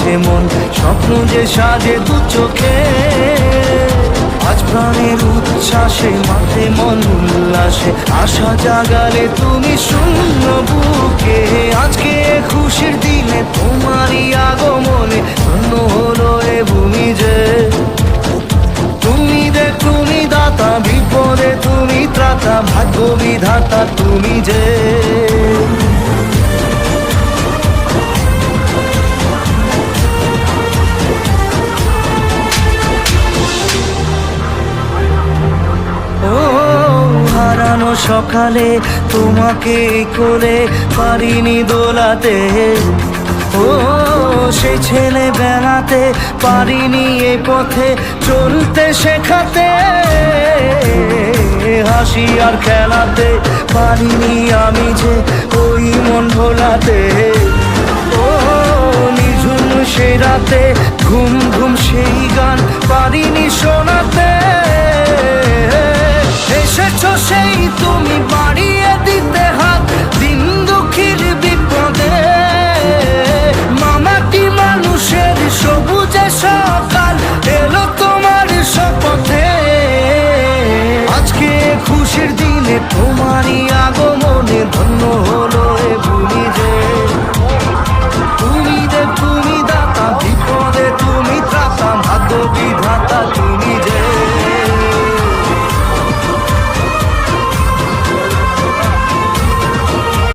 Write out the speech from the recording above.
কাঁদছে মন, স্বপ্ন যে সাজে দু চোখে। আজ প্রাণের উচ্ছ্বাসে মাঠে মন উল্লাসে, আশা জাগালে তুমি শূন্য বুকে। আজকে খুশির দিনে তোমারই আগমনে ধন্য হলো এ ভূমি যে। তুমি দাতা, বিপদে তুমি ত্রাতা, ভাগ্য বিধাতা তুমি যে। হারানো সকালে তোমাকে কোলে পারিনি দোলাতে, ও সেই ছেলে বেড়াতে পারিনি এ পথে চলতে শেখাতে। হাসি আর খেলাতে পারিনি আমি যে ওই মন ভোলাতে। ও নিঝুম সেই রাতে ঘুম ঘুম সেই গান পারিনি শোনাতে। এসেছো সেই তুমি